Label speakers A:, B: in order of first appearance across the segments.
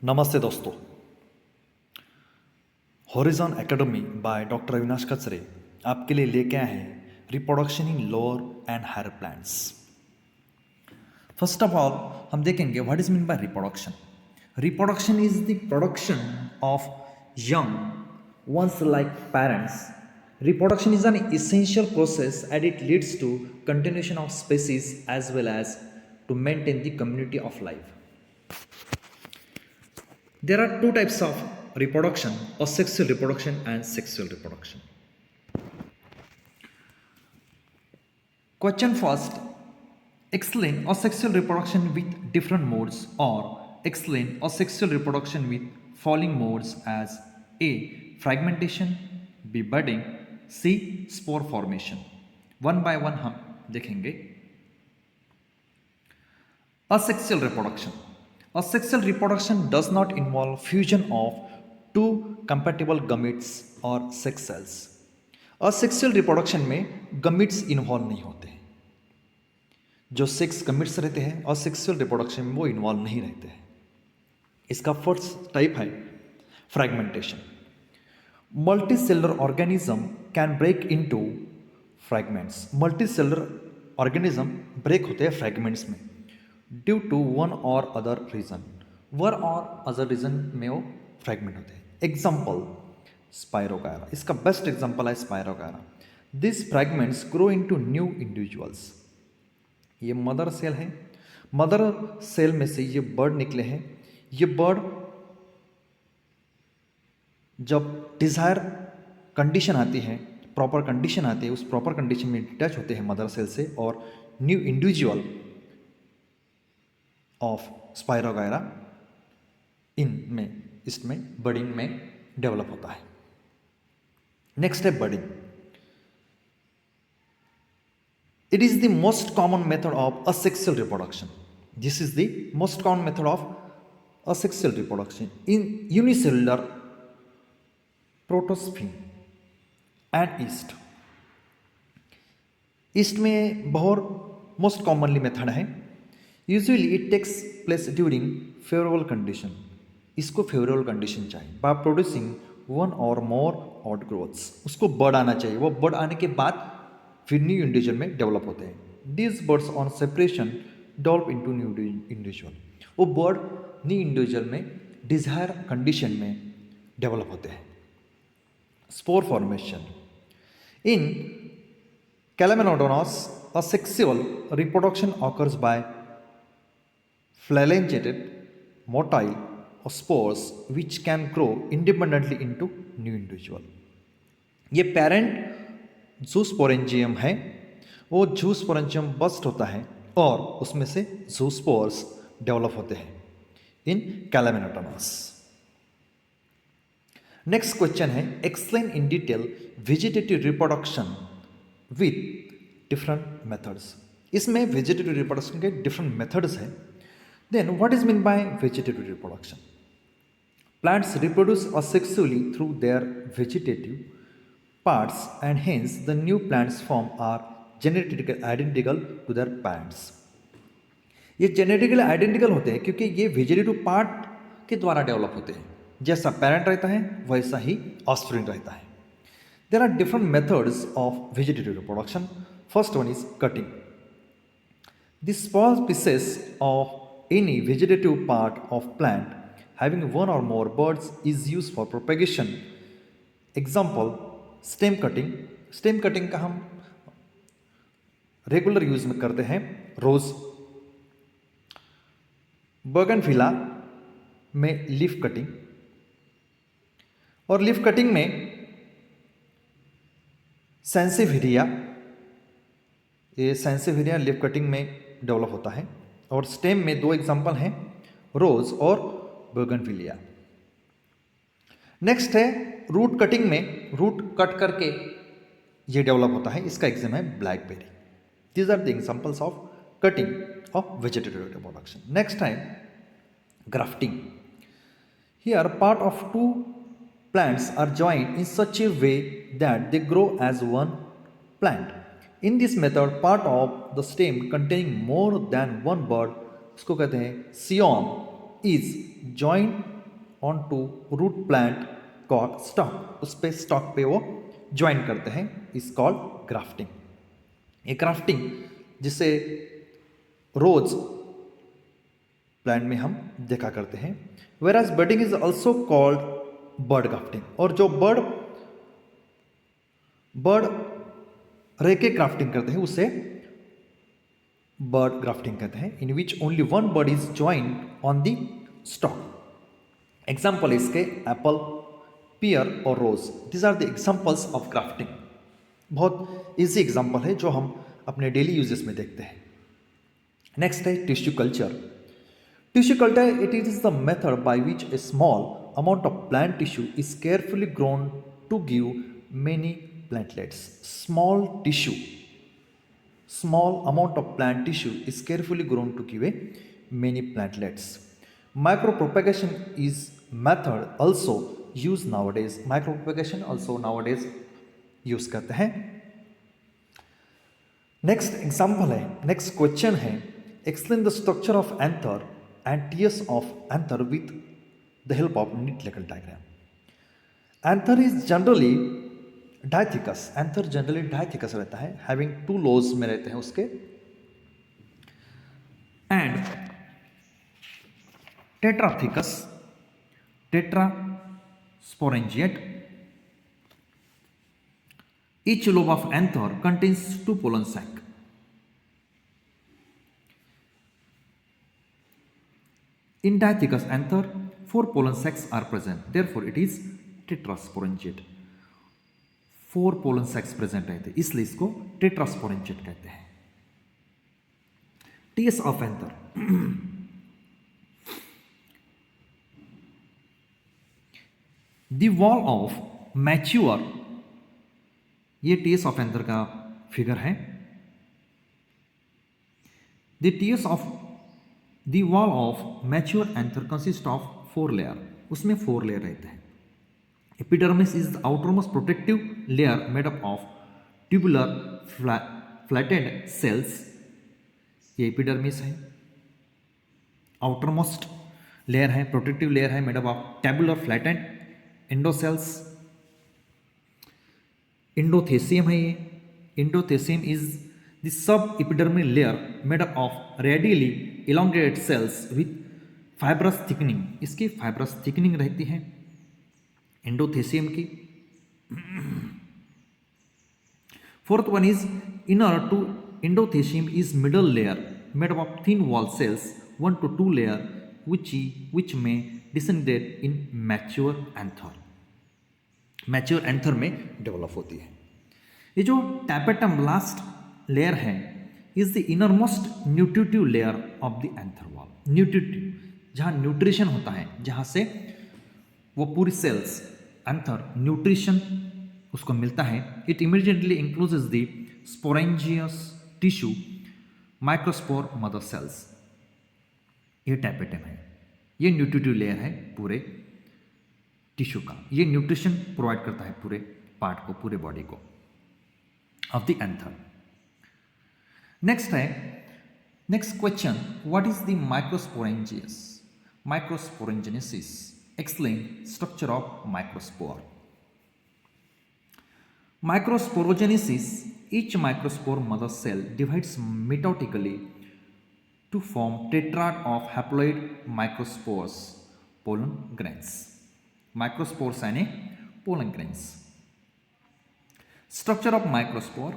A: नमस्ते दोस्तों। Horizon Academy by doctor Avinash Kachare आपके लिए लेके आए हैं reproduction in lower and higher plants. First of all हम देखेंगे what is mean by reproduction. Reproduction is the production of young ones like parents. Reproduction is an essential process and it leads to continuation of species as well as to maintain the community of life. There are two types of reproduction: asexual reproduction and sexual reproduction. Question first: explain asexual reproduction with different modes, or explain asexual reproduction with following modes as A. fragmentation, B. budding, C. spore formation. One by one हम देखेंगे। Asexual reproduction. Asexual reproduction does not involve fusion of two compatible gametes or sex cells. Asexual reproduction में gametes involve नहीं होते हैं। जो sex gametes रहते हैं asexual reproduction में वो इन्वॉल्व नहीं रहते हैं। इसका फर्स्ट टाइप है fragmentation. Multicellular organism can break into fragments. Multicellular organism break होते हैं फ्रैगमेंट्स में due to one or other reason. One or other reason में वो फ्रैगमेंट होते हैं। एग्जाम्पल स्पायरोगायरा, इसका बेस्ट एग्जाम्पल है spirogyra. This fragments grow into new individuals. ये मदर सेल है, मदर सेल में से ये बर्ड निकले हैं। ये बर्ड जब डिज़ायर कंडीशन आती है, प्रॉपर कंडीशन आती है, उस प्रॉपर कंडीशन में डिटैच होते हैं मदर सेल से और न्यू इंडिविजुअल ऑफ स्पायरोगायरा इनमें इसमें बर्डिंग में डेवलप होता है। नेक्स्ट है budding. It is the most common method of asexual reproduction. This is the most common method of asexual reproduction in unicellular protosphene and yeast. Yeast में बहुत most commonly method है। Usually it takes place during favourable condition. इसको favourable condition चाहिए by producing one और more outgrowths. उसको bud आना चाहिए, वो बर्ड आने के बाद फिर न्यू इंडिविजुअल में डेवलप होते हैं। These buds on separation develop into new individual. वो बर्ड न्यू इंडिविजुअल में डिजायर कंडीशन में डेवलप होते हैं। Spore formation in Chlamydomonas asexual reproduction occurs by phalangeted motile or spores which can grow independently into new individual. ये parent जूस्पोरेंजियम है, वो जूस्पोरेंजियम bast होता है और उसमें से जूस्पोर्स डेवलप होते हैं इन कैलामेनोडोनस। नेक्स्ट क्वेश्चन है explain in detail vegetative reproduction with different methods. इसमें वेजिटेटिव रिप्रोडक्शन के डिफरेंट मेथड्स हैं। Then what is mean by vegetative reproduction? Plants reproduce asexually through their vegetative parts and hence the new plants form are genetically identical to their parents. ये genetically identical होते हैं क्योंकि ये vegetative part के द्वारा develop होते हैं। जैसा पेरेंट रहता है वैसा ही ऑफस्प्रिंग रहता है। There are different methods of vegetative reproduction. First one is cutting. The small pieces of any vegetative part of plant having one और more buds is used for propagation. Example stem cutting. Stem cutting का हम regular use में करते हैं। रोज, बर्गनविला में leaf cutting, और leaf cutting में सैंसेविरिया, ये सैंसेविरिया लीफ कटिंग में डेवलप होता है। और स्टेम में दो एग्जांपल हैं, रोज और बर्गनविलिया। नेक्स्ट है रूट कटिंग में रूट कट करके ये डेवलप होता है। इसका एग्जाम है blackberry. These are the examples of cutting of vegetative reproduction. Next है grafting. Here part of two plants are joined in such a way that they grow as one plant. In this method, part of the stem containing more than one bud, उसको कहते हैं scion, is joined on to root plant called stock, उस पे stock पे वो join करते हैं, is called grafting. ये ग्राफ्टिंग जिसे रोज प्लांट में हम देखा करते हैं। Whereas budding is also called bud grafting, और जो बर्ड रह के ग्राफ्टिंग करते हैं उसे बर्ड ग्राफ्टिंग कहते हैं, in which only one bud is join on the stock. Example इसके एप्पल, पियर और rose, this are the examples of grafting. बहुत इजी एग्जाम्पल है जो हम अपने डेली यूजेस में देखते हैं। नेक्स्ट है tissue culture. Tissue culture, it is the method by which a small amount of plant tissue is carefully grown to give many plantlets. Small amount of plant tissue is carefully grown to give a many plantlets. Micropropagation is method also used nowadays. Micropropagation also nowadays use करते हैं। Next example है, next question है, explain the structure of anther and tiers of anther with the help of neat legal diagram. Anther is generally diathecous. Anther generally diathecous रहता है, having two lobes में रहते हैं उसके, and tetrathecous, tetrasporangiate. Each lobe of anther contains two pollen sac. In diathecous anther, 4 pollen sacs are present. Therefore, it is tetrasporangiate. 4 pollen sacs present रहते हैं, इसलिए इसको tetrasporangiate कहते हैं। Tiers of anther. The wall of mature, ये tiers of anther का figure है। The tiers of The wall of mature anther consists of 4 layer. उसमें 4 layer रहते हैं। Epidermis is the outermost protective layer made up of tubular flattened cells. ये epidermis है, outermost layer है, protective layer है, made up of tabular flattened endocells. Endothecium है ये, endothecium is the subepidermal layer made up of radially elongated cells with fibrous thickening. इसकी fibrous thickening रहती है endothecium की। Fourth one is inner to endothecium is middle layer made up of thin wall cells 1 to 2 layer which may disintegrate in mature anther. Mature anther में develop होती है। ये जो tapetum last layer है is the inner most nutritive layer of the anther wall. Nutritive, जहाँ nutrition होता है, जहाँ से वो पूरी सेल्स एंथर न्यूट्रिशन उसको मिलता है। It immediately includes the sporogenous tissue microspore mother cells. ये टैपेटम है, ये न्यूट्रिटिव लेयर है पूरे टिश्यू का। ये न्यूट्रिशन प्रोवाइड करता है पूरे पार्ट को, पूरे बॉडी को ऑफ द एंथर। नेक्स्ट है, next question, what is the microsporangium? Microsporogenesis, explain structure of microspore. Microsporogenesis, each microspore mother cell divides mitotically to form tetrad of haploid microspores, pollen grains. Microspores यानी pollen grains. Structure of microspore.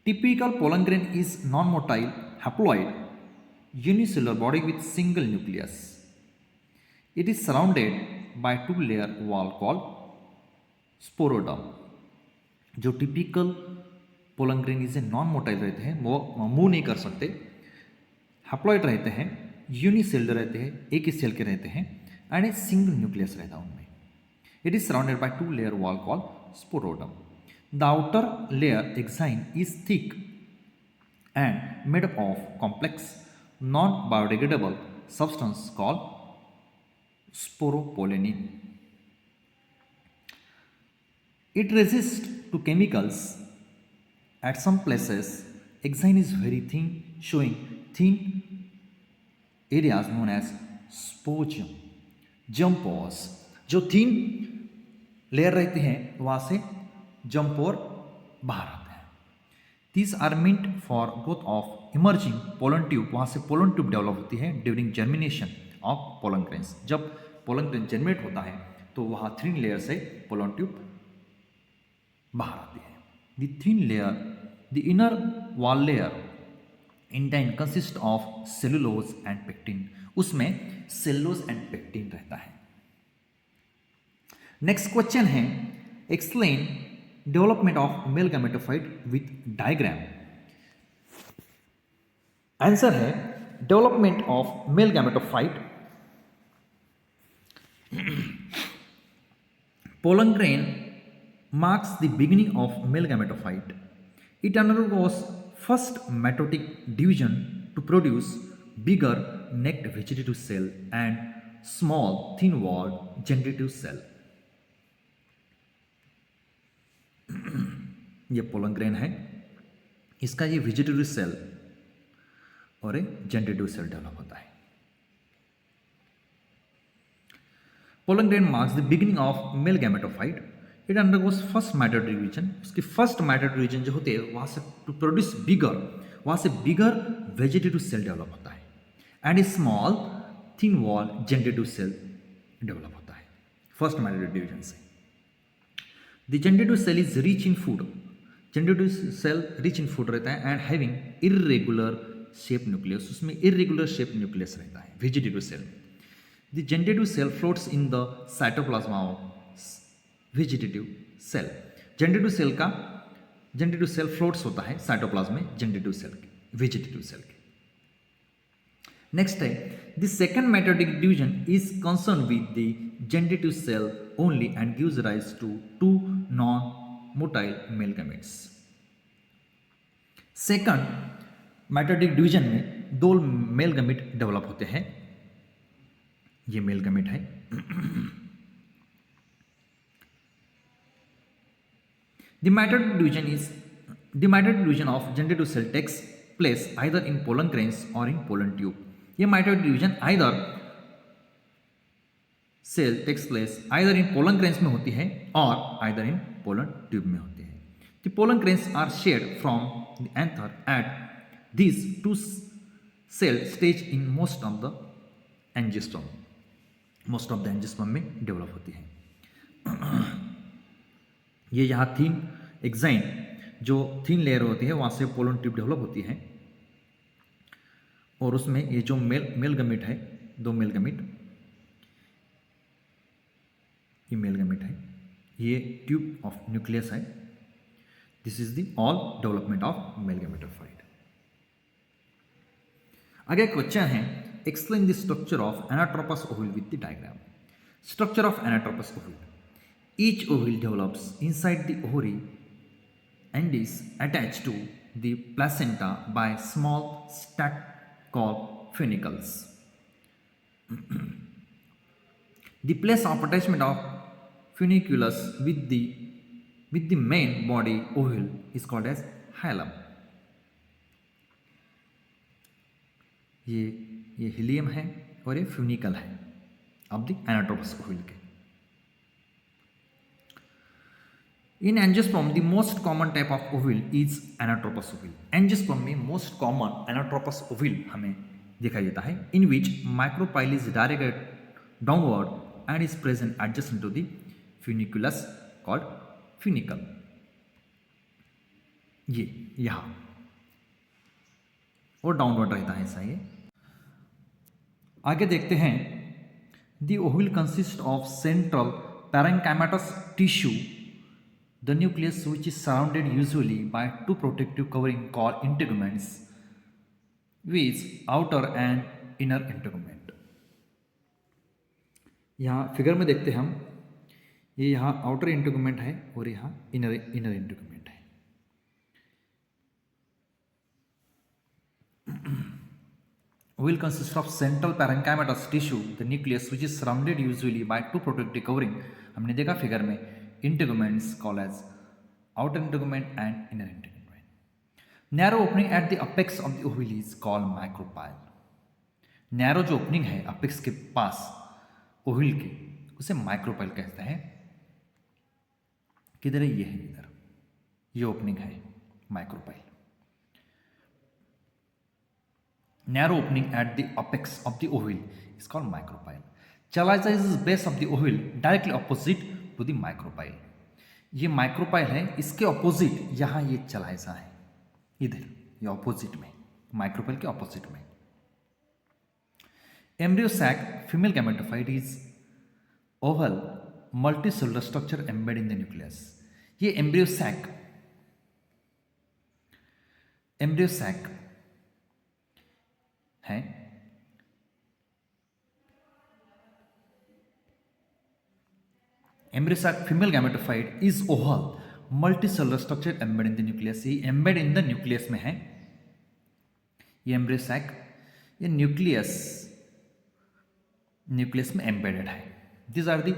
A: Typical pollen grain is non-motile haploid unicellular body with single nucleus. It is surrounded by two-layer wall called sporoderm. जो typical pollen grain इसे non motile रहते हैं, वो move नहीं कर सकते, haploid रहते हैं, यूनिसेलर रहते हैं, एक ही सेल के रहते हैं, एंड ए सिंगल न्यूक्लियस रहता है उनमें। It is surrounded by two layer wall called sporoderm. The outer layer exine is thick and made up of complex non biodegradable substance called sporopollenin. It resists to chemicals. At some places, exine is very thin, showing thin areas known as spogium. जंप pores, जो thin layer रहती हैं वहाँ से जंप और बाहर आते हैं। These are meant for growth of emerging pollen tube, वहाँ से पोलन ट्यूब डेवलप होती है during germination of pollen grains. जब पोलन ग्रेन जर्मिनेट होता है तो वहाँ थिन लेयर से पोलन ट्यूब बाहर आती है। The thin layer, the inner wall layer intine consist of cellulose and pectin, उसमें सेलुलोज एंड पेक्टिन रहता है। नेक्स्ट क्वेश्चन है explain development of male gametophyte with diagram. Answer है development of male gametophyte, pollen grain marks the beginning of male gametophyte. It undergoes first mitotic division to produce bigger necked vegetative cell and small thin-walled generative cell. ये pollen grain है, इसका ये vegetative cell और एक generative cell develop होता है। Pollen grain marks the beginning of male gametophyte. It undergoes first mitotic division, उसकी first mitotic division जो होते हैं वहाँ से टू प्रोड्यूस बिगर, वहाँ से बिगर वेजिटेटिव सेल डेवलप होता है and a small thin wall generative cell develop होता है फर्स्ट माइटोटिक डिवीजन से। The generative cell is rich in food, generative cell rich in food रहता है and having irregular shape nucleus, उसमें irregular shape nucleus रहता है vegetative cell में। The generative cell floats in the cytoplasm of vegetative cell, generative cell floats होता है cytoplasm में generative cell के, वेजिटेटिव सेल के। नेक्स्ट है the second mitotic division is concern with the generative cell only and gives rise to two non motile male gametes. Second mitotic division में दो male gamete develop होते हैं, ये male gamete है। The mitotic division of generative cell takes place either in pollen grains or in pollen tube. ये mitotic division either cell takes place either in pollen grains में होती है और either in pollen tube में होती है। The pollen grains are shared from the anther at these two cell stage in most of the angiosperm में develop होती है। ये यहाँ थीन एक्साइन जो थीन लेयर होती है वहाँ से पोलन ट्यूब डेवलप होती है और उसमें ये जो मेल गैमेट है, दो मेल गैमेट, ये मेल गैमेट है, ये ट्यूब ऑफ न्यूक्लियस है। This is the all development of male gametophyte. आगे क्वेश्चन है explain the structure of anatropous ovule with the diagram. Structure of anatropous ovule, each ovule develops inside the ovary and is attached to the placenta by small sac called funicles. The place of attachment of funiculus with the main body ovule is called as hilum. ये helium है और ये funicle है of the anatropous ovule के। In angiosperm, the most common type of ovule is anatropous ovule. Angiosperm में most common anatropous ovule हमें दिखाई देता है, in which micropyle is directed downward and is present adjacent to the funiculus called funicle. ये यहाँ और downward रहता है ऐसा ये। आगे देखते हैं the ovule consists of central parenchymatous tissue, the nucleus which is surrounded usually by two protective covering called integuments with outer and inner integument. यहाँ फिगर में देखते हैं हम, ये यहाँ आउटर इंटेगुमेंट है और यहाँ इनर इंटेगुमेंट है। Will consist of central parenchymatous tissue, the nucleus which is surrounded usually by two protective covering. हमने देखा फिगर में integuments called as outer integument and inner integument. Narrow opening at the apex of the ovule is called micropyle. Narrow जो opening है apex के पास ओविल के, उसे micropyle कहते हैं। किधर है? ये है, इधर ये ओपनिंग है micropyle. Narrow opening at the apex of the oval is called micropyle. Chaliza is the base of the oval directly opposite to the micropyle. ये माइक्रोपाइल है, इसके ऑपोजिट यहाँ ये चलाइजा है, इधर ये ऑपोजिट में, माइक्रोपाइल के ऑपोजिट में। Embryo sac female gametophyte is oval multicellular structure embed in the nucleus. ये एम्ब्रियो सैक है। Embryo sac female gametophyte is oval multicellular structure embed in the nucleus. ये एम्बेड इन द न्यूक्लियस में है। ये embryo sac ये nucleus में embedded है। These are the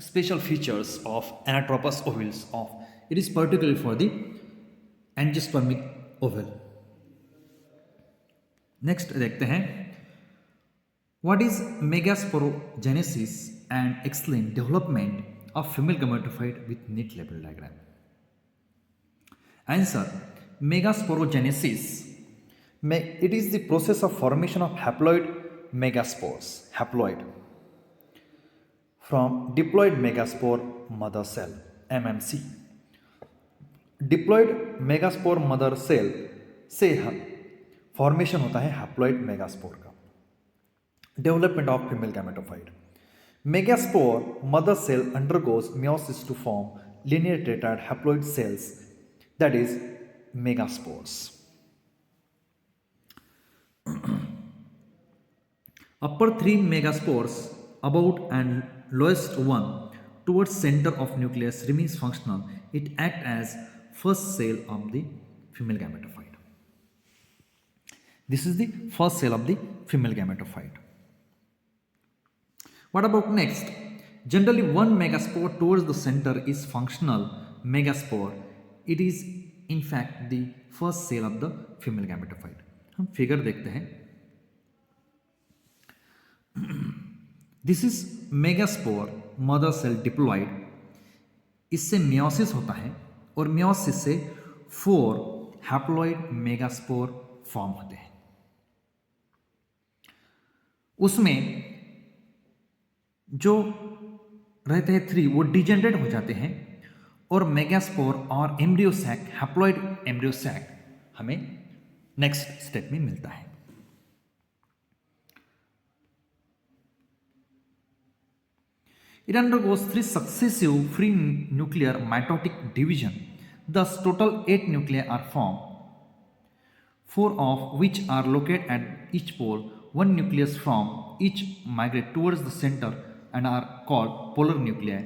A: special features of anatropous ovals of it is particularly for the angiospermic oval. Next देखते हैं what is megasporogenesis and explain development of female gametophyte with neat label diagram. Answer, megasporogenesis में it is the process of formation of haploid megaspores, haploid from diploid megaspore mother cell MMC. Diploid megaspore mother cell से formation होता है haploid megaspore का। Development of female gametophyte, megaspore mother cell undergoes meiosis to form linear-tetrad haploid cells, that is megaspores. Upper three megaspores about and lowest one towards center of nucleus remains functional. It acts as first cell of the female gametophyte. This is the first cell of the female gametophyte. What about next? Generally one megaspore towards the center is functional megaspore. It is in fact the first cell of the female gametophyte. हम figure देखते हैं। This is megaspore mother cell diploid. इससे meiosis होता है और meiosis से 4 haploid megaspore form होते हैं। उसमें जो रहते हैं 3 वो डिजेनरेट हो जाते हैं और मेगास्पोर और एम्ब्रियोसैक, हैप्लॉइड एम्ब्रियोसैक हमें नेक्स्ट स्टेप में मिलता है। It undergoes 3 successive free nuclear mitotic division. Thus, total 8 nuclei are formed, 4 of which are located at each pole. 1 nucleus from each migrate towards the center and are called polar nuclei.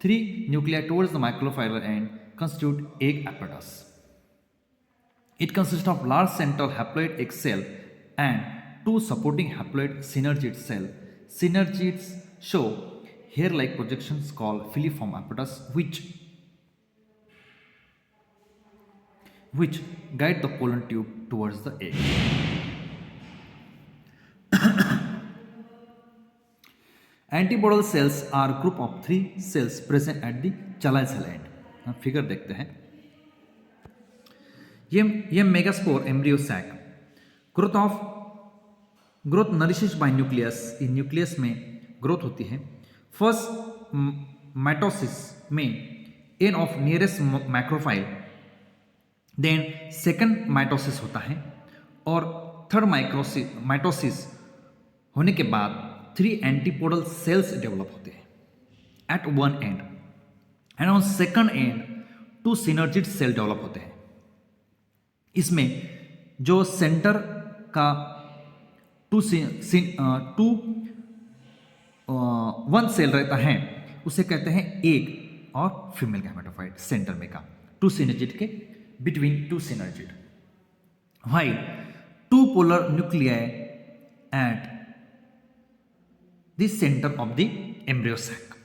A: 3 nuclei towards the microfilar end constitute egg apparatus. It consists of large central haploid egg cell and 2 supporting haploid synergid cell. Synergids show hair-like projections called filiform apparatus which guide the pollen tube towards the egg. Antibodal cells are group of 3 cells present at the chaliceal end. Figure देखते हैं। ये megaspore embryo sac growth nourishes by nucleus. In nucleus में growth होती है। First mitosis में an of nearest macrophyll, then second mitosis होता है और थर्ड माइटोसिस होने के बाद 3 एंटीपोडल सेल्स डेवलप होते हैं at one end and on second end 2 synergid cell develop होते हैं। इसमें जो सेंटर का 1 सेल रहता है उसे कहते हैं एग और फीमेल गैमेटोफाइट सेंटर में का 2 सिनर्जिड के between 2 synergid, while 2 polar nuclei at the centre of the embryo sac.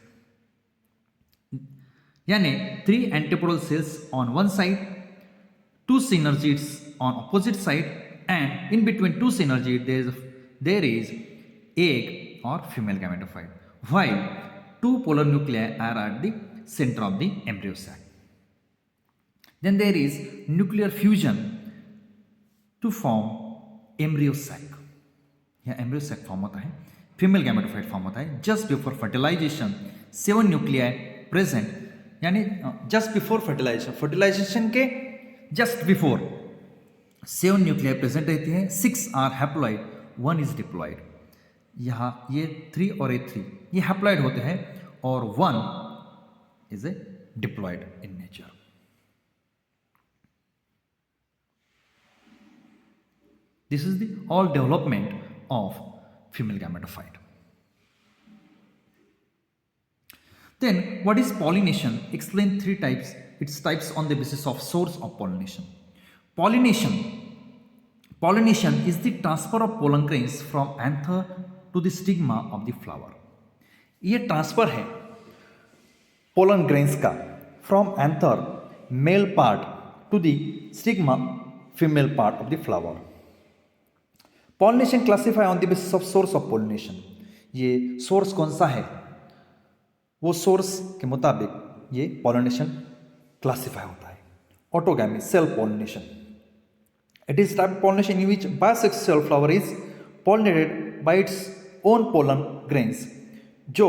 A: यानी 3 antipodal cells on one side, 2 synergids on opposite side, and in between 2 synergids there is egg or female gametophyte. while two polar nuclei are at the center of the embryo sac. Then there is nuclear fusion to form embryo sac. यह embryo sac form होता है, female gametophyte form होता है just before fertilization. 7 nuclei present, यानी just before fertilization के just before 7 nuclei present रहती है. 6 are haploid, 1 is diploid. यहाँ ये 3 और ये 3 ये हैप्लॉइड होते हैं और 1 is a diploid in nature. This is the all development of female gametophyte. Then what is pollination? Explain 3 types. Its types on the basis of source of pollination. Pollination is the transfer of pollen grains from anther to the stigma of the flower. ये transfer है pollen grains का from anther male part two the stigma female part of the flower. Pollination classify on the basis of source of pollination. ये source कौन सा है, वो source के मुताबिक ये पॉलिनेशन क्लासिफाई होता है. Autogamy, self pollination. It is type pollination in which bisexual flower is pollinated by its own pollen grains. जो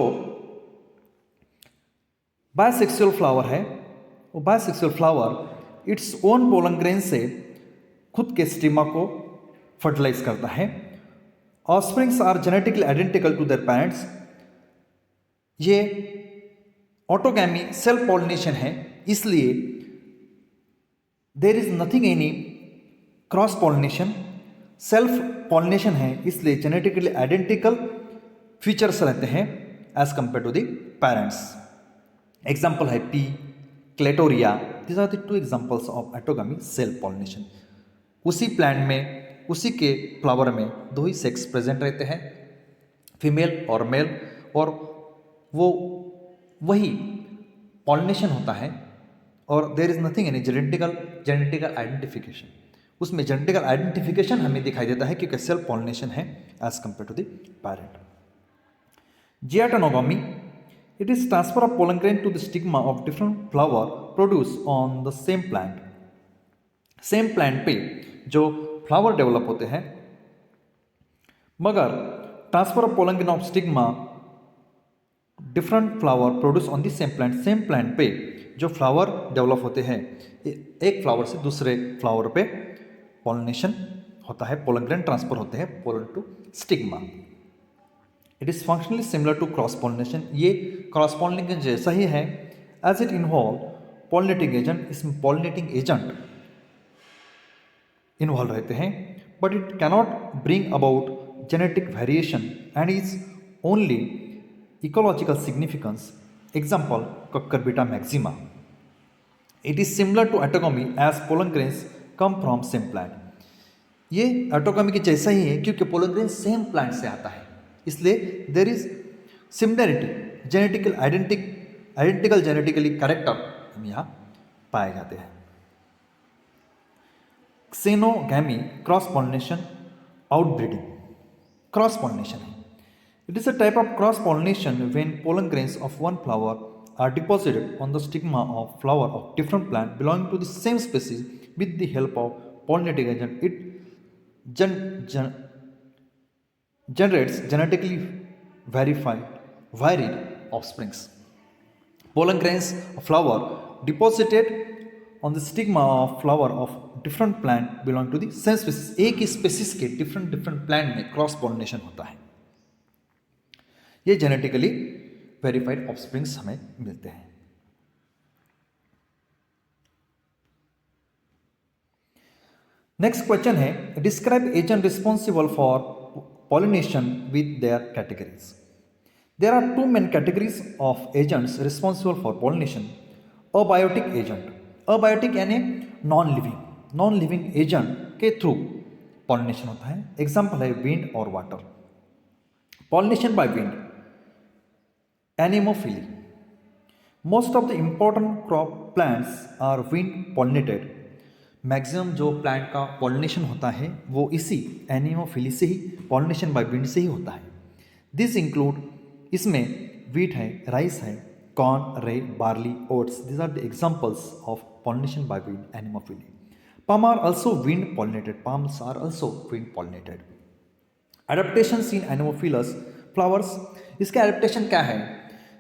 A: बायसेक्सुअल फ्लावर है वो bisexual flower its own pollen grain से खुद के स्टिग्मा को फर्टिलाइज करता है. Offsprings are genetically identical to their parents. ये ऑटोगैमी सेल्फ पॉलिनेशन है, इसलिए there is nothing any cross pollination. Self pollination है इसलिए जेनेटिकली आइडेंटिकल फीचर्स रहते हैं as compare to the parents. Example है pea, Clitoria. This are the 2 examples of autogamy self pollination. उसी plant में उसी के फ्लावर में 2 ही सेक्स प्रेजेंट रहते हैं, फीमेल और मेल, और वो वही पॉलिनेशन होता है और there is nothing any genetical identification. उसमें जेनेटिकल आइडेंटिफिकेशन हमें दिखाई देता है क्योंकि सेल्फ पॉलिनेशन है as compare to the parent. Geitonogamy, it is transfer of pollen grain to the stigma of different flower produce on the same plant. Same plant पे जो flower develop होते हैं, मगर transfer of pollen grain of stigma different flower produce on the same plant पे जो flower develop होते हैं, एक फ्लावर से दूसरे फ्लावर पे पॉलिनेशन होता है, पोलन ग्रेन ट्रांसफर होते हैं pollen to stigma. It is functionally similar to cross pollination. ये क्रॉस पॉलिनेशन जैसा ही है as it involve pollinating agent. इसमें पॉलिनेटिंग एजेंट इन्वॉल्व रहते हैं, but it cannot bring about genetic variation and is only ecological significance. Example Cucurbita maxima. It is similar to autogamy as pollen grains come from same plant. ये autogamy के जैसा ही है क्योंकि pollen grain same plant से आता है, इसलिए there is similarity. Identical genetically character हम यहाँ पाए जाते हैं. Xenogamy, cross pollination, outbreeding. Cross pollination है. It is a type of cross pollination when pollen grains of one flower are deposited on the stigma of flower of different plant belonging to the same species with the help of pollinating agent. It generates genetically varied offsprings. Pollen grains of flower deposited on the stigma of flower of different plant belonging to the same species. एक ही species के different plant में cross pollination होता है. ये genetically verified offsprings हमें मिलते हैं. Next question है, describe agent responsible for pollination with their categories. There are 2 main categories of agents responsible for pollination. Abiotic agent. Abiotic यानी नॉन लिविंग एजेंट के थ्रू पॉलिनेशन होता है. एग्जाम्पल है wind और water. Pollination by wind, Anemophily. Most of the important crop plants are wind pollinated. Maximum जो plant का pollination होता है वो इसी एनिमोफिली से ही, पॉलिनेशन बाय विंड से ही होता है. दिस इंक्लूड इसमें wheat है, rice है, corn, rye, barley, oats. These are the examples of pollination by wind, anemophily. Palm are also wind pollinated. Palms are also wind pollinated. Adaptations in anemophilous flowers. इसके adaptation क्या है?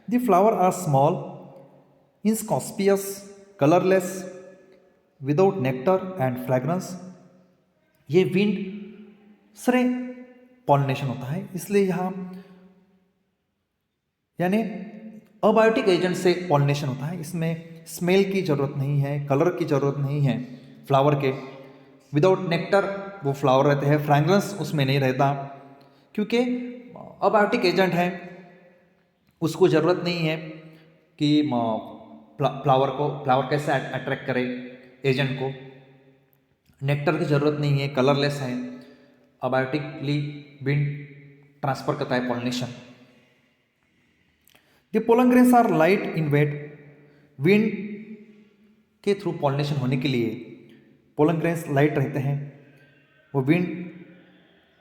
A: The flower are small, inconspicuous, colorless, without nectar and fragrance. ये wind से pollination होता है, इसलिए यहाँ यानी अबायोटिक एजेंट से पॉलिनेशन होता है। इसमें स्मेल की ज़रूरत नहीं है, कलर की ज़रूरत नहीं है फ्लावर के। विदाउट नेक्टर वो फ्लावर रहते हैं, फ्रैग्रेंस उसमें नहीं रहता, क्योंकि अबायोटिक एजेंट है, उसको ज़रूरत नहीं है कि फ्लावर कैसे अट्रैक्ट करे एजेंट को। नेक्टर की ज़रूरत नहीं है, कलरलेस है, अबायोटिकली विंड ट्रांसफर करता है pollination. The pollen grains are light in weight. Wind के थ्रू पॉलिनेशन होने के लिए पोलन ग्रेन्स लाइट रहते हैं, वो विंड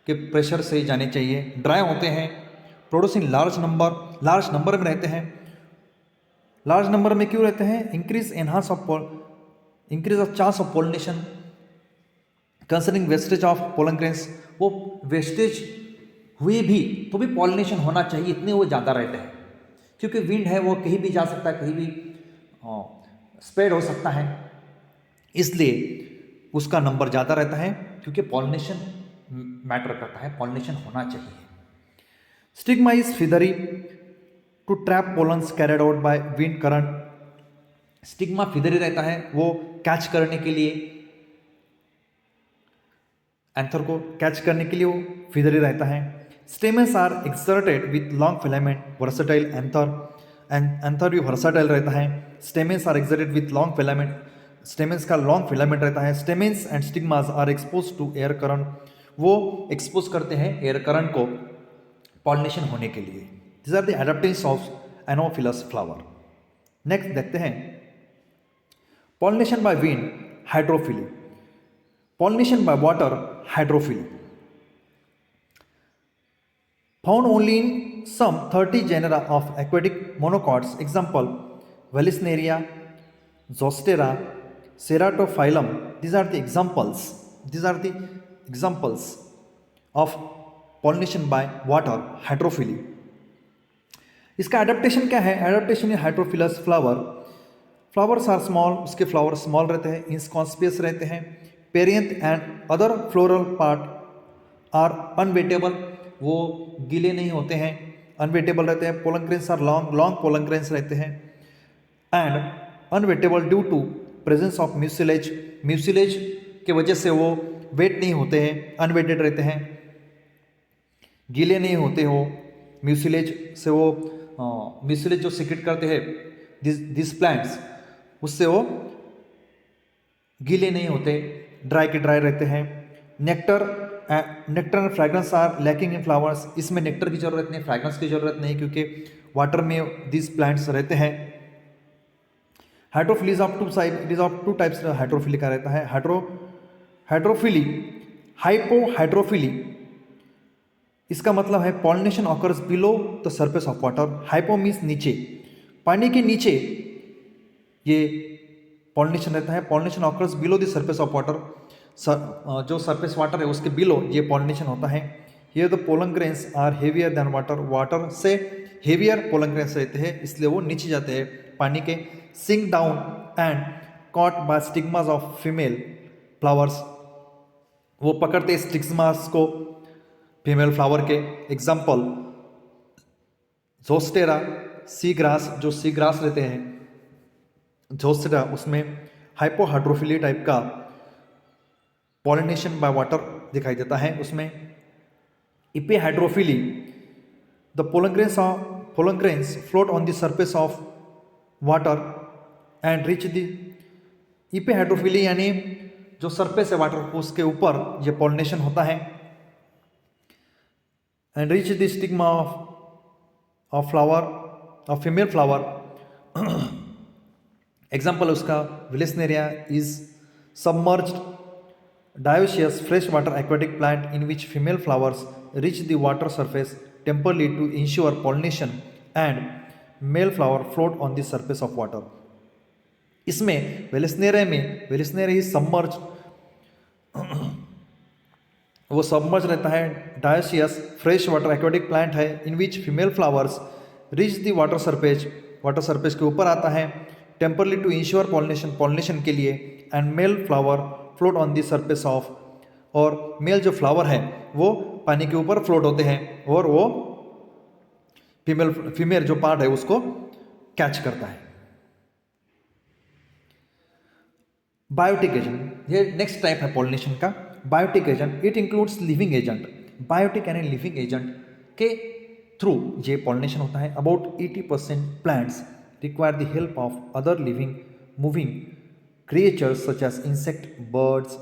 A: के प्रेशर से जाने चाहिए। ड्राई होते हैं, प्रोड्यूसिंग लार्ज नंबर में रहते हैं। लार्ज नंबर में क्यों रहते हैं? Increase of chance of pollination concerning wastage of pollen grains. वो वेस्टेज हुए भी तो भी पॉलिनेशन होना चाहिए, इतने वो ज़्यादा रहते हैं, क्योंकि विंड है वो कहीं भी जा सकता है, कहीं भी स्प्रेड हो सकता है, इसलिए उसका नंबर ज़्यादा रहता है, क्योंकि पॉलिनेशन मैटर करता है, पॉलिनेशन होना चाहिए। Stigma is feathery to trap pollens carried out by wind current. Stigma feathery रहता है, वो कैच करने के लिए, एंथर को कैच करने के लिए वो फिदरी रहता है। Stamens are exserted with long filament, versatile anther भी वर्सटाइल रहता है। Stamens are exserted with long filament, stamens का लॉन्ग फिलामेंट रहता है। Stamens and stigmas are expose to air current, वो एक्सपोज करते हैं एयर करंट को पॉलिनेशन होने के लिए। This are the adaptations of anemophilous flower. Next देखते हैं pollination by wind, hydrophily. Pollination by water, hydrophily. Found only in some 30 genera of aquatic monocots. Example: Vallisneria, Zostera, Ceratophyllum. These are the examples. These are the examples of pollination by water, hydrophily. इसका adaptation क्या है? Adaptation in hydrophilous flower. Flowers are small, उसके flower small रहते हैं, inconspicuous रहते हैं। Perianth and other floral part are unwettable, वो गीले नहीं होते हैं, अनवेटेबल रहते हैं। Pollen grains are long pollen grains रहते हैं and unwettable due to presence of mucilage के वजह से वो वेट नहीं होते हैं, अनवेटेड रहते हैं, गीले नहीं होते हो। म्यूसिलेज से वो म्यूसिलेज जो सीक्रेट करते हैं दिस प्लांट्स, उससे वो गीले नहीं होते, ड्राई के ड्राई रहते हैं। Nectar and fragrance are lacking in flowers. इसमें नेक्टर की जरूरत नहीं, फ्रैग्रेंस की जरूरत नहीं, क्योंकि वाटर में दिस प्लांट्स रहते हैं। Hydrophily it is of two types hydrophily का रहता है। हाइड्रोफिली, हाइपोहाइड्रोफिली, इसका मतलब है pollination occurs below the surface of water. Hypo means नीचे, पानी के नीचे ये पॉलिनेशन रहता है। Pollination occurs below the surface of water, जो सरफेस वाटर है उसके बिलो ये पॉलिनेशन होता है। Here the pollen grains are heavier than water, water से हेवियर पोलन ग्रेन्स रहते हैं, इसलिए वो नीचे जाते हैं पानी के। Sink down and caught by stigmas of female flowers, वो पकड़ते स्टिग्मास को फीमेल फ्लावर के। एग्जाम्पल जोस्टेरा, सी ग्रास, जो सी ग्रास रहते हैं जोस्टेरा, उसमें हाइपोहाइड्रोफिली टाइप का पॉलिनेशन बाय वाटर दिखाई देता है। उसमें epihydrophily, the pollen grains float on the surface of water and reach the, epihydrophily यानी जो सरफेस है वाटर उसके ऊपर ये पॉलिनेशन होता है and reach the stigma of flower, of female flower. Example उसका Vallisneria is submerged dioecious freshwater aquatic plant in which female flowers reach the water surface temporarily to ensure pollination and male flower float on the surface of water. इसमें वेलिस्नेरे ही submerge, वो submerge रहता है. Dioecious fresh water aquatic plant है in which female flowers reach the water surface के ऊपर आता है temporarily to ensure pollination के लिए, and male flower float on the surface of, और मेल जो फ्लावर है वो पानी के ऊपर फ्लोट होते हैं और वो फीमेल जो पार्ट है उसको कैच करता है. बायोटिक एजेंट, ये नेक्स्ट टाइप है पॉलिनेशन का. Biotic agent it includes living agent. Biotic यानी लिविंग एजेंट के थ्रू ये पॉलिनेशन होता है. About 80% plants require the help of other living moving creatures such as insect, birds,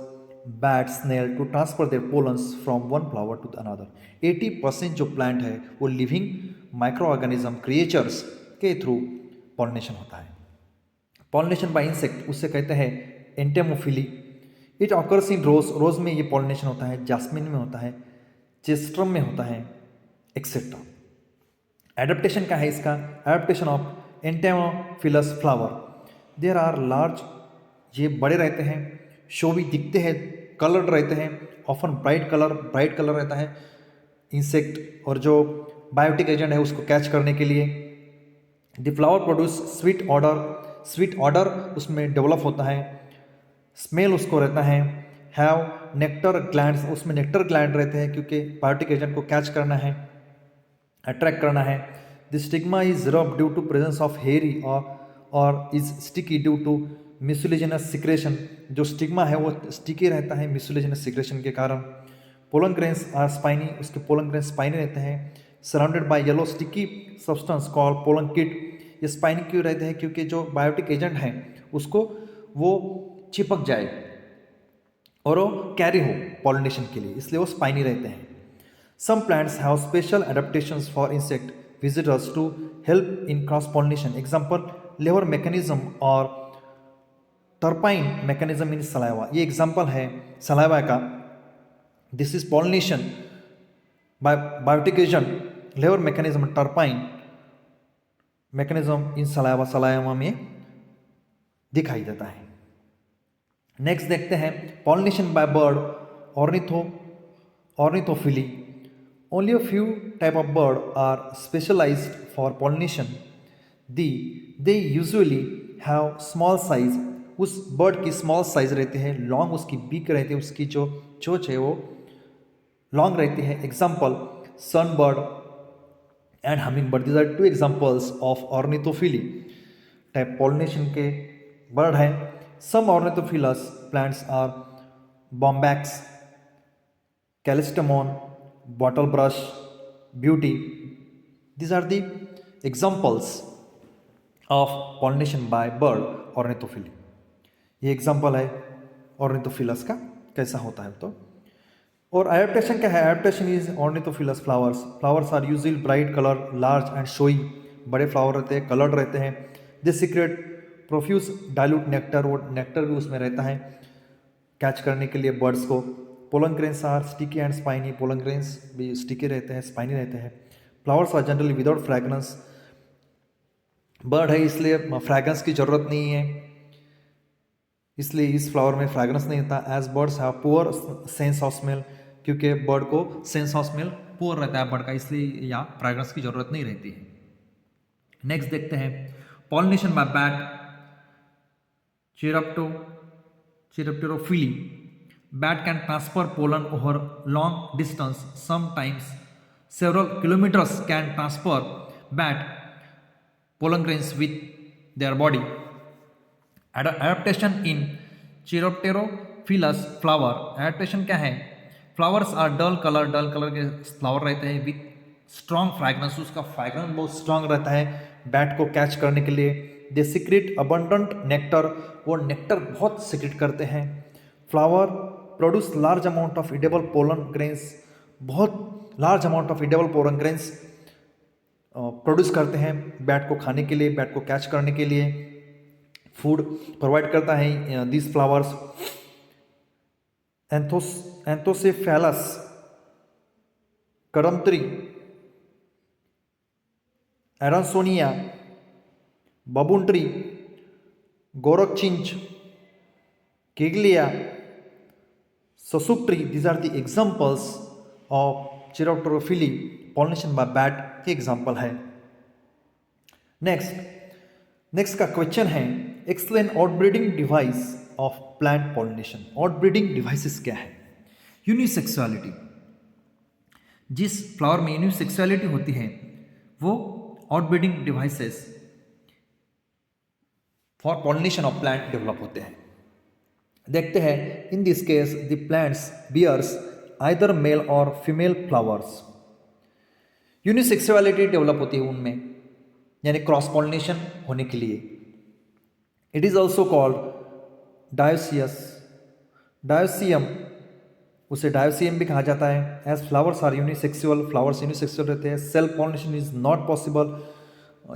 A: bat, snail to transfer their pollens from one flower to another. 80% जो plant है वो living micro organism creatures के through pollination होता है. Pollination bye insect उससे कहते हैं entomophily. It occurs इन रोज में ये पॉलिनेशन होता है, जास्मिन में होता है, चेस्ट्रम में होता है, एक्सेट्रा. एडेप्टेशन क्या है इसका? Adaptation of entomophilous flower. There are large, ये बड़े रहते हैं, शोवी दिखते हैं, कलर्ड रहते हैं, ऑफन ब्राइट कलर रहता है इंसेक्ट, और जो बायोटिक एजेंट है उसको कैच करने के लिए. The flower produce sweet order उसमें डेवलप होता है. स्मेल उसको रहता है. हैव नेक्टर ग्लैंड्स, उसमें नेक्टर ग्लैंड रहते हैं क्योंकि बायोटिक एजेंट को कैच करना है, अट्रैक्ट करना है. The stigma is rough due to presence of hairy और is sticky due to mucilaginous secretion. जो स्टिग्मा है वो स्टिकी रहता है म्यूसिलेजिनस सिक्रेशन के कारण. पोलन ग्रेन्स आर स्पाइनी, उसके पोलन ग्रेन्स स्पाइनी रहते हैं. Surrounded by yellow sticky substance called pollen kitt. ये स्पाइनी क्यों रहते हैं? क्योंकि जो बायोटिक एजेंट है उसको वो चिपक जाए और वो कैरी हो पॉलिनेशन के लिए, इसलिए वो स्पाइनी रहते हैं. Some plants have special adaptations for insect visitors to help in cross pollination. Example lever mechanism और टर्पाइन मैकेनिज्म इन सलाइवा. ये एग्जाम्पल है सलाइवा का. This is pollination by biotic agent, lever mechanism, turnpipe mechanism in Salvia में दिखाई देता है. Next देखते हैं pollination by bird, ornithophily. Only a few type of bird are specialized for pollination. They usually have small size. उस bird की small size रहते हैं, लॉन्ग उसकी बीक रहती है, उसकी जो चोंच है वो लॉन्ग रहती है. Example sun bird and humming bird. These are two examples of ornithophily type pollination के बर्ड है. Some ornithophilous plants are bombax, callistemon, bottlebrush, beauty. These are the examples of pollination by bird ornithophily. ये example है ऑर्निथोफिलस का कैसा होता है. तो और एडेप्टेशन क्या है? Adaptation is ornithophilous flowers are usually bright colour, large and showy. बड़े फ्लावर रहते हैं, कलर्ड रहते हैं. They secrete profuse dilute nectar, वो नेक्टर भी उसमें रहता है कैच करने के लिए बर्ड्स को. Pollen grains are sticky and spiny. Pollen grains भी स्टिकी रहते हैं, स्पाइनी रहते हैं. Flowers are generally without fragrance. Bird है इसलिए फ्रैग्रेंस की ज़रूरत नहीं है, इसलिए इस फ्लावर में फ्रैग्रेंस नहीं होता. As birds have poor sense of smell, क्योंकि बर्ड को सेंस ऑफ स्मेल पुअर रहता है बर्ड का, इसलिए यहाँ फ्रैग्रेंस की ज़रूरत नहीं रहती है. नेक्स्ट देखते हैं pollination bye bat, Chiropterophily. Bat can transfer pollen over long distance, sometimes several kilometers. Can transfer bat pollen grains with their body. Adaptation in Chiropterophilus flower. Adaptation क्या है? Flowers are dull color के flower रहते हैं with strong fragrance. उसका fragrance बहुत strong रहता है bat को कैच करने के लिए. दे सीक्रेट अबंडेंट नेक्टर, वो नेक्टर बहुत सीक्रेट करते हैं. Flower produce large amount of edible pollen grains, बहुत large amount of edible pollen grains produce करते हैं बैट को खाने के लिए, बैट को कैच करने के लिए फूड प्रोवाइड करता है दिस फ्लावर्स. एंथोसेफेलस, करमत्री एरासोनिया, बबून ट्री, गोरखचिंच, Kigelia, sausage tree, these are the examples of Chiropterophily, pollination by bat के एग्जाम्पल है। नेक्स्ट का क्वेश्चन है explain outbreeding device of plant pollination. Outbreeding devices क्या है? यूनिसेक्सुअलिटी, जिस फ्लावर में यूनिसेक्सुअलिटी होती है वो outbreeding devices for pollination of plant develop होते हैं। देखते हैं in this case the plants bears either male और फीमेल फ्लावर्स। यूनिसेक्सुअलिटी डेवलप होती है उनमें, यानी क्रॉस पॉलिनेशन होने के लिए। It is also called dioecious, dioecium, उसे डायोसियम भी कहा जाता है। As flowers are unisexual, flowers unisexual रहते हैं। Self pollination is not possible,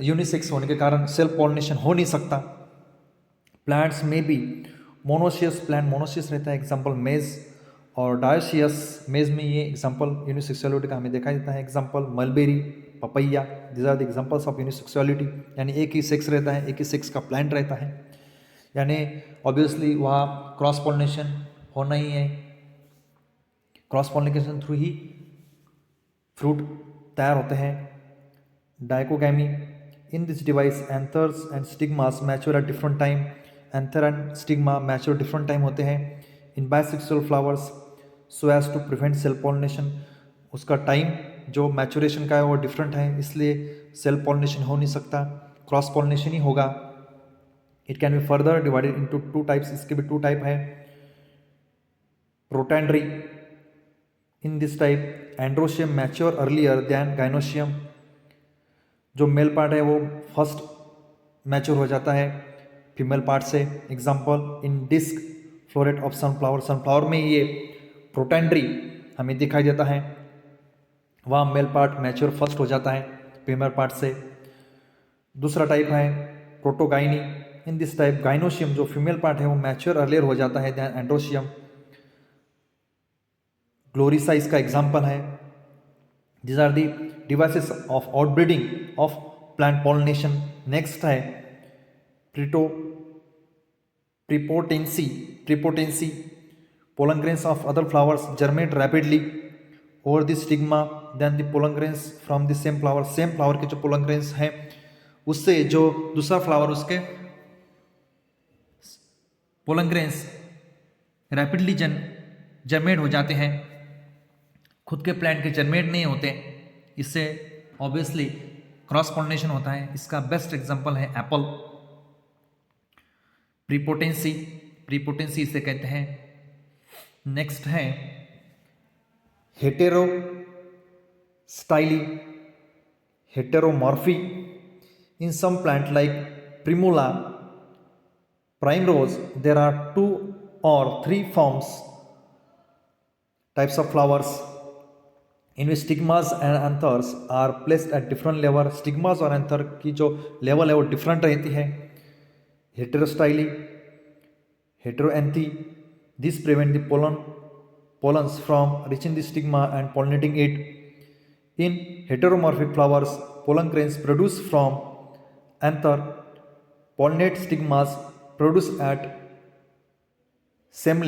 A: unisex होने के कारण सेल्फ पॉलिनेशन हो नहीं सकता। प्लांट्स में भी मोनोशियस, प्लांट मोनोशियस रहता है, एग्जाम्पल मेज, और डायोसियस, मेज में ये एग्जाम्पल यूनिसेक्सुअलिटी का हमें दिखाई देता है, example mulberry, papaya, this are the examples of unisexuality, यानी एक ही सेक्स रहता है, एक ही सेक्स का प्लांट रहता है, यानी ऑब्वियसली वहाँ क्रॉस पॉलिनेशन होना ही है। क्रॉस पॉलिनेशन थ्रू ही फ्रूट तैयार होते हैं। Dichogamy, in this device anthers and stigmas mature at different time, anther and stigma mature different time होते हैं in bisexual flowers so as to prevent self pollination. उसका टाइम जो maturation का है वो डिफरेंट है, इसलिए सेल्फ पॉलिनेशन हो नहीं सकता, क्रॉस पॉलिनेशन ही होगा। It can be further divided into two types, इसके भी टू टाइप है। Protandry, in this type androecium mature earlier than gynoecium, जो मेल पार्ट है वो फर्स्ट मैच्योर हो जाता है फीमेल पार्ट से। Example in disc floret of sunflower, sunflower में ये प्रोटैंड्री हमें दिखाई देता है, वहाँ मेल पार्ट मैच्योर फर्स्ट हो जाता है फीमेल पार्ट से। दूसरा टाइप है protogyny, in this type gynoecium जो फीमेल पार्ट है वो मैच्योर अर्लियर हो जाता है दैन एंड्रोशियम। ग्लोरिसा इसका एग्जाम्पल है। These are the devices of outbreeding of plant pollination. Next है prepotency, prepotency, pollen grains of other flowers germinate rapidly over the stigma than the pollen grains from the same flower. Same flower के जो pollen grains हैं उससे जो दूसरा flower उसके pollen grains rapidly जर्मेट हो जाते हैं, खुद के प्लांट के जर्मेट नहीं होते, इससे ऑब्वियसली क्रॉस पॉलिनेशन होता है। इसका बेस्ट एग्जांपल है एप्पल। प्रीपोटेंसी, प्रीपोटेंसी इसे कहते हैं। नेक्स्ट है heterostyly, heteromorphy, in some plant like primula, primrose there are 2 or 3 forms types of flowers in which stigmas and anthers are placed at different level. stigmas और anther की जो level है वो different रहती है। Heterostyly, heteroanthy, this prevent the pollens from reaching the stigma and pollinating it. In heteromorphic flowers, pollen grains produced from anther pollinate stigmas produced at same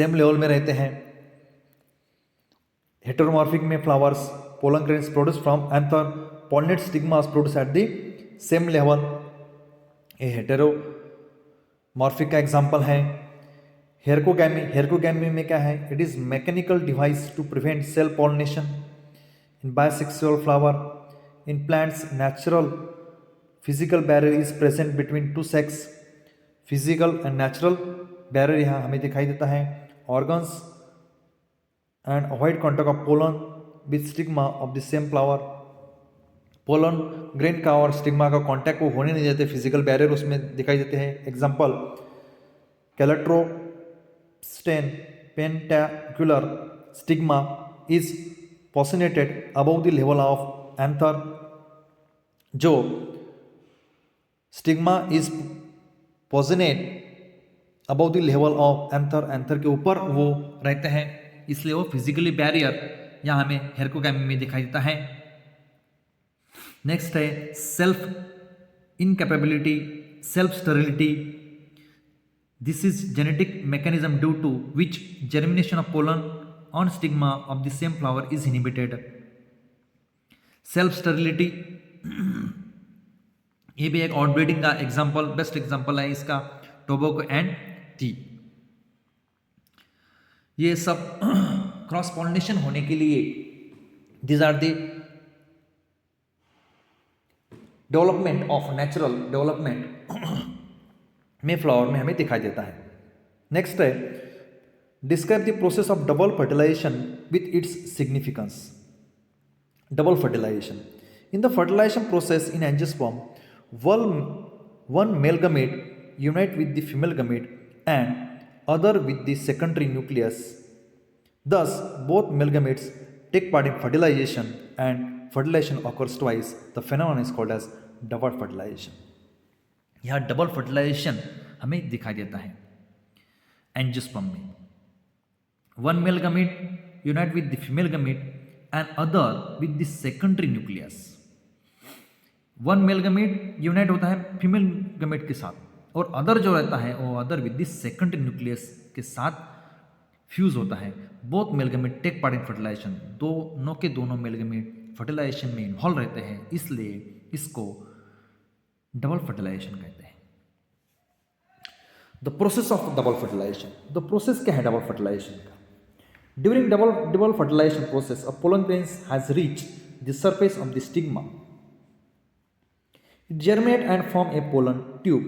A: level में रहते हैं। हेटेरोमॉर्फिक में flowers pollen grains produce from anther pollinate stigmas produce at the same level. ये heteromorphic का example है। हेरकोगैमी, हेरकोगैमी में क्या है? It is mechanical device to prevent self pollination in bisexual flower. In plants natural physical barrier is present between two sex. Physical and natural barrier यहाँ हमें दिखाई देता है। Organs and avoid contact of pollen with stigma of the same flower. Pollen grain का और stigma का contact वो होने नहीं देते, फिजिकल बैरियर उसमें दिखाई देते हैं। एग्जाम्पल कैलेट्रोस्टेन pentangular stigma is positioned above the level of anther. जो stigma is position above the level of anther, anther के ऊपर वो रहते हैं, इसलिए वो फिजिकली बैरियर यहाँ हमें हेरकोगैमी में दिखाई देता है। नेक्स्ट है self incapability, self sterility. This is genetic mechanism due to which germination of pollen on stigma of the same flower is inhibited. Self sterility, ये भी एक आउटब्रीडिंग का एग्जाम्पल, बेस्ट एग्जाम्पल है इसका, टोबैको एंड टी. ये सब cross pollination होने के लिए these are the development of natural development में फ्लावर में हमें दिखाई देता है. नेक्स्ट है describe the process of double fertilization with its significance. Double fertilization. In the fertilization process in angiosperm, one male gamete unite with the female gamete and other with the secondary nucleus. Thus, both male gametes take part in fertilization and fertilization occurs twice. The phenomenon is called as double fertilization. यहाँ double fertilization हमें दिखाई देता है angiosperm में. One male gamete unite with the female gamete and other with the secondary nucleus. One male gamete unite होता है female गमेट के साथ और अदर जो रहता है वो other with the secondary nucleus के साथ फ्यूज होता है. Both male gamete take part in fertilization, दोनों के दोनों मेल गमेट फर्टिलाइजेशन में इन्वॉल्व रहते हैं, इसलिए इसको डबल फर्टिलाइजेशन कहते हैं. The process of double fertilization. The process क्या है डबल फर्टिलाइजेशन का? During double fertilization process, a pollen grain has reached the surface of the stigma. It germinates and forms a pollen tube,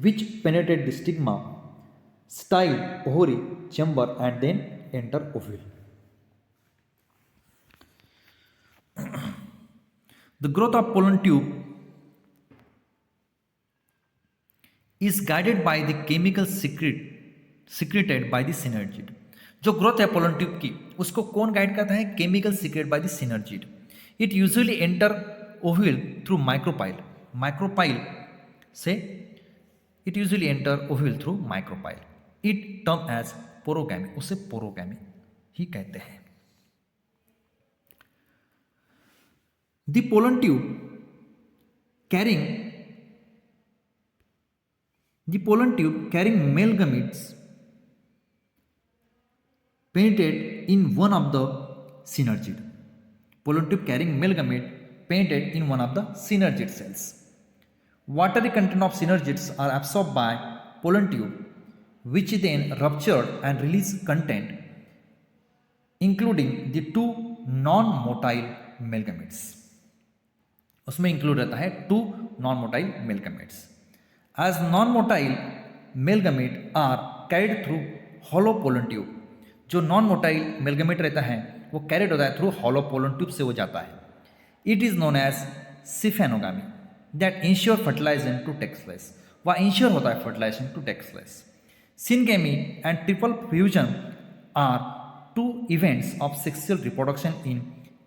A: which penetrates the stigma, style, ovary, chamber, and then enter ovule. The growth of pollen tube is guided by the chemical secreted by the synergid. जो growth है pollen tube की उसको कौन guide करता है? Chemical secrete by the synergid. It usually enter ovule through micropyle. Micropyle से it usually enter ovule through micropyle. It term as porogamy, उसे porogamy ही कहते हैं. The pollen tube carrying male gametes painted in one of the synergid. Pollen tube carrying male gamete painted in one of the synergid cells. Watery content of synergids are absorbed by pollen tube, which then ruptured and release content, including the two non-motile male gametes. उसमें include रहता है two non motile male gametes. As non-motile male gamete are carried through hollow pollen tube. जो non motile मेलगमेट रहता है वो carried होता है through hollow pollen tube से वो जाता है. It is known as siphonogamy that ensure fertilization to takes place. वह इंश्योर होता है fertilization to takes place. Syngamy and triple fusion are two events of sexual reproduction in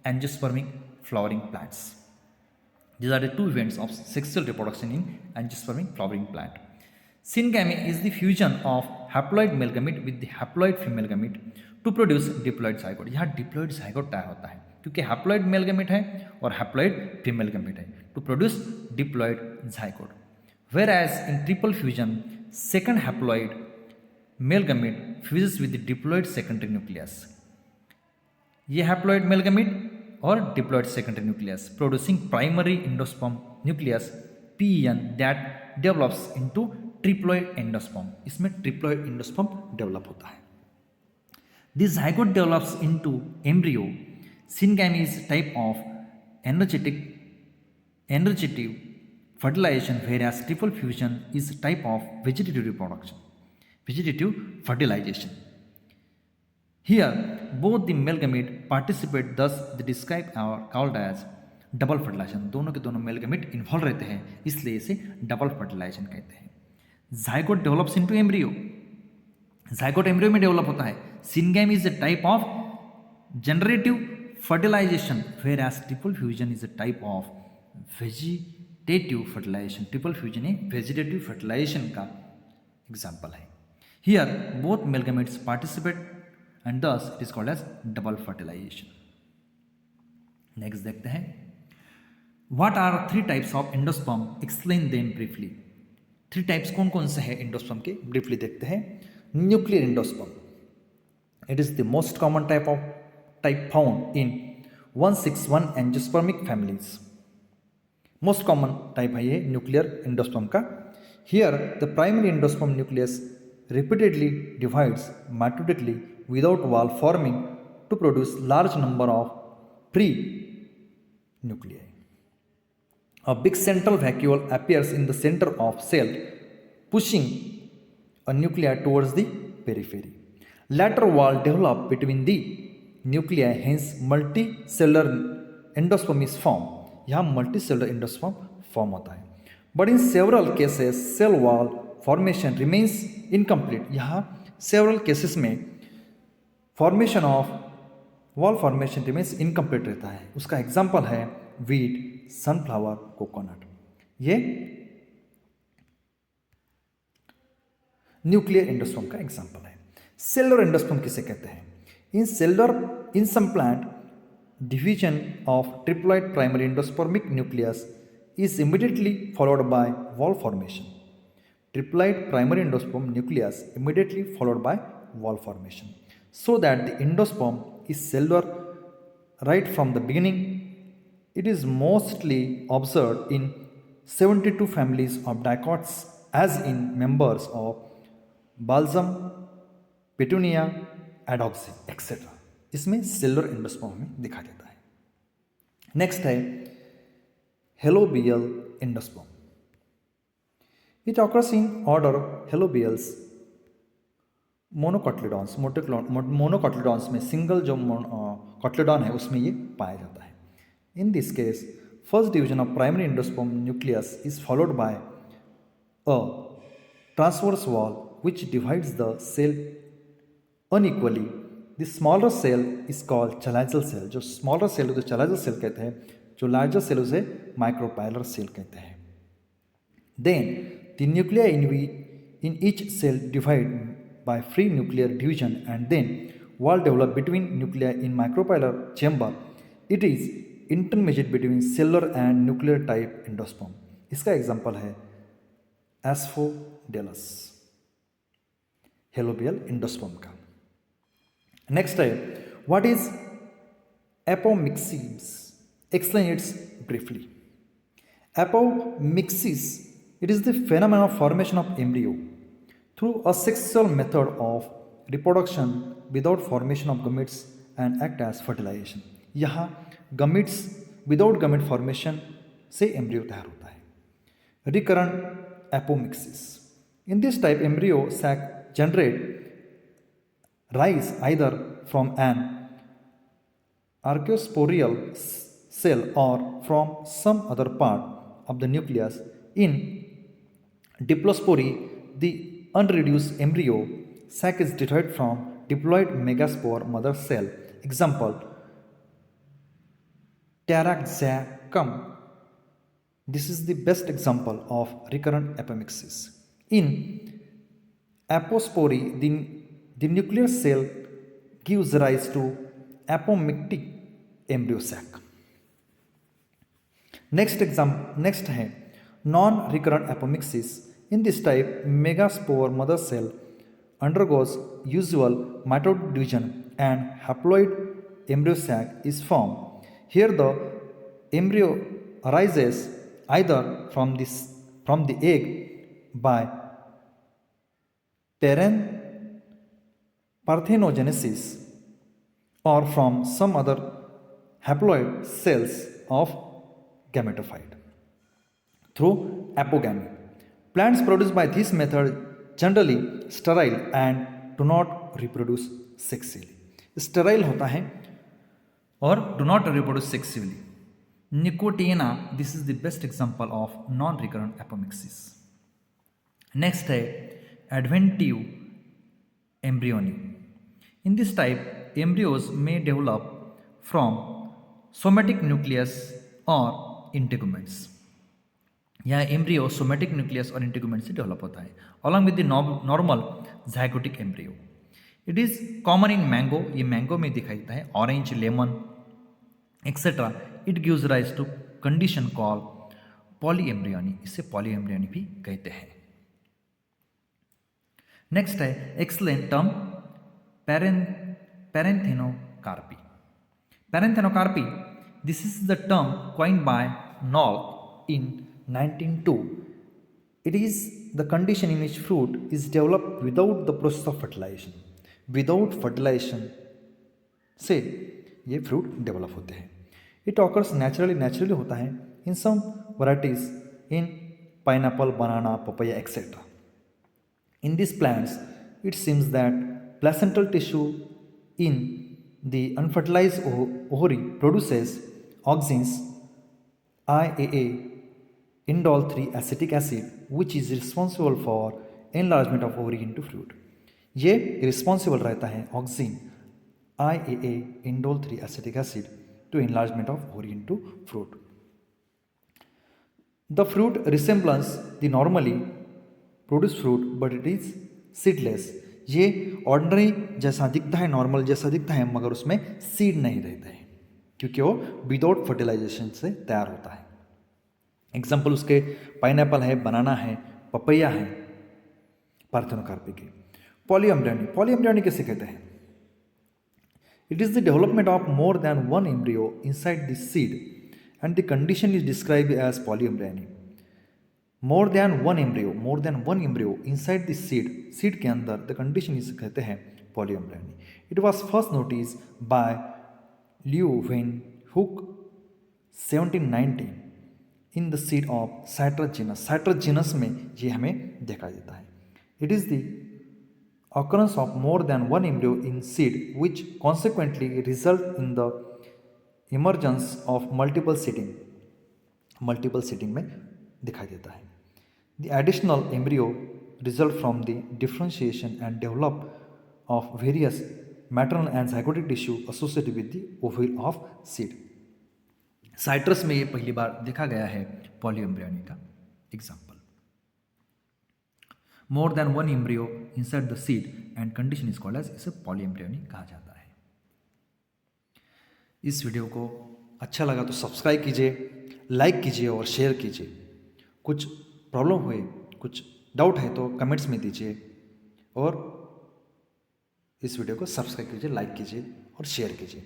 A: angiospermic flowering plants. These are the two events of sexual reproduction in angiospermic flowering plant. Syngamy is the fusion of haploid male gamete with the haploid female gamete to produce diploid zygote. यहाँ diploid zygote तैयार होता है क्योंकि haploid male gamete है और haploid female gamete है to produce diploid zygote. Whereas in triple fusion, second haploid male gamete fuses with the diploid secondary nucleus. ये haploid male gamete और diploid secondary nucleus producing primary endosperm nucleus PEN that develops into triploid endosperm. इसमें triploid endosperm develop होता है. This zygote develops into embryo. Syngamy is type of energetic fertilization, whereas triple fusion is type of vegetative reproduction, vegetative fertilization. Here, both the male gamete participate, thus the described are called as double fertilization. दोनों के दोनों male गमेट involve रहते हैं, इसलिए इसे double fertilization कहते हैं. zygote develops into embryo. zygote embryo में डेवलप होता है. Syngamy is a type of generative fertilization, whereas triple fusion is a type of vegetative fertilization. Triple fusion एक vegetative fertilization का example है. Here both male gametes participate and thus it is called as double fertilization. Next देखते हैं what are three types of endosperm, explain them briefly. Three types कौन कौन से हैं endosperm के, ब्रीफली देखते हैं। Nuclear endosperm, it is the most common type found in 161 angiospermic families. Most common type है ये न्यूक्लियर एंडोस्पर्म का। Here the primary endosperm nucleus repeatedly divides mitotically without wall forming to produce large number of pre-nuclei. A big central vacuole appears in the center of cell, pushing a nuclei towards the periphery. Lateral wall develop between the nuclei, hence multicellular endosperm is formed. यहाँ multicellular endosperm form होता है. But in several cases, cell wall formation remains incomplete. यहाँ several cases में formation of wall formation remains incomplete रहता है. उसका example है wheat, sunflower, coconut. ये न्यूक्लियर एंडोस्पर्म का एग्जाम्पल है। सेलुलर एंडोस्पर्म किसे कहते हैं? In some plant division of triploid primary endospermic nucleus is immediately followed by wall formation. Triploid primary endosperm nucleus immediately followed by wall formation, so that the endosperm is cellular right from the beginning. It is mostly observed in 72 families of dicots as in members of balsam, petunia, adoxy, etc. इसमें cellular endosperm में दिखा देता है। Next है helobial endosperm. It occurs in order helobiales monocotyledons. Monocotyledons में single जो कॉटलिडॉन है उसमें ये पाया जाता है। इन this case first division of primary endosperm nucleus is followed by a transverse wall which divides the cell unequally. The smaller cell is called chalazial cell. जो smaller cell उसे chalazial cell कहते हैं, जो larger cell उसे micropylar cell कहते हैं। Then the nuclei in each cell divide by free nuclear division and then wall develop between nuclei in micropylar chamber. It is intermediate between cellular and nuclear type endosperm. इसका example है Asphodelus, helobial endosperm का। Next है what is apomixis, explain its briefly. Apomixis, it is the phenomenon of formation of embryo through asexual method of reproduction without formation of gametes and act as fertilization. यहाँ gametes without gamete formation से embryo तैयार होता है। Recurrent apomixis, in this type embryo sac generate rise either from an archaeosporial cell or from some other part of the nucleus. In diplospory, the unreduced embryo sac is derived from diploid megaspore mother cell. Example, Taraxacum. This is the best example of recurrent apomixis. In apospory, the nuclear cell gives rise to apomictic embryo sac. Next है non-recurrent apomixis. In this type, megaspore mother cell undergoes usual mitotic division and haploid embryo sac is formed. Here the embryo arises either from the egg by parthenogenesis or from some other haploid cells of gametophyte through apogamy. Plants produced by this method generally sterile and do not reproduce sexually. Sterile होता है और do not reproduce sexually. Nicotiana, this is the best example of non-recurrent apomixis. Next है adventive embryony. In this type, embryos may develop from somatic nucleus or integuments. यह embryo somatic nucleus और integument से develop होता है along with the normal zygotic embryo. It is common in mango, ये mango में दिखाई देता है, orange, lemon etcetera. It gives rise to condition call polyembryony, इसे पॉलीएम्ब्रियोनी भी कहते हैं। नेक्स्ट है excellent term parthenocarpy. Parthenocarpy, this is the term coined by Knoll in 1902. It is the condition in which fruit is developed without the process of fertilization. Without fertilization से ये fruit develop होते हैं। It occurs naturally होता है in some varieties in pineapple, banana, papaya etcetera. In these plants, it seems that placental tissue in the unfertilized ovary produces auxins IAA, indole 3 acetic acid, which is responsible for enlargement of ovary into fruit. ये responsible रहता है auxin IAA, indole 3 acetic acid to enlargement of ovary into fruit. The fruit resembles the normally produce fruit but it is seedless. ये ordinary जैसा दिखता है, normal जैसा दिखता है, मगर उसमें सीड नहीं रहता है क्योंकि वो विदाउट फर्टिलाइजेशन से तैयार होता है। एग्जाम्पल उसके पाइनएप्पल है, बनाना है, पपैया है, पार्थेनोकार्पी के। पॉलीएम्ब्रियोनी किसे कहते हैं? It is the development of more than one embryo inside the seed and the condition is describe as polyembryony. More than one embryo inside the seed के अंदर द कंडीशन इसे कहते हैं polyembryony. It was first notice by Leeuwenhoek 1790 in the seed of citrus genus में ये हमें देखा देता है। It is the occurrence of more than one embryo in seed which consequently result in the emergence of multiple seeding में दिखाई देता है। The additional embryo result from the differentiation and develop of various maternal and zygotic tissue associated with the ovule of seed. Citrus में ये पहली बार देखा गया है पॉलीएम्ब्रियोनी का example. More than one embryo inside the seed and condition is called as, इसे polyembryony कहा जाता है। इस वीडियो को अच्छा लगा तो सब्सक्राइब कीजिए, लाइक कीजिए और शेयर कीजिए। कुछ प्रॉब्लम हुए, कुछ डाउट है तो कमेंट्स में दीजिए और इस वीडियो को सब्सक्राइब कीजिए, लाइक कीजिए और शेयर कीजिए।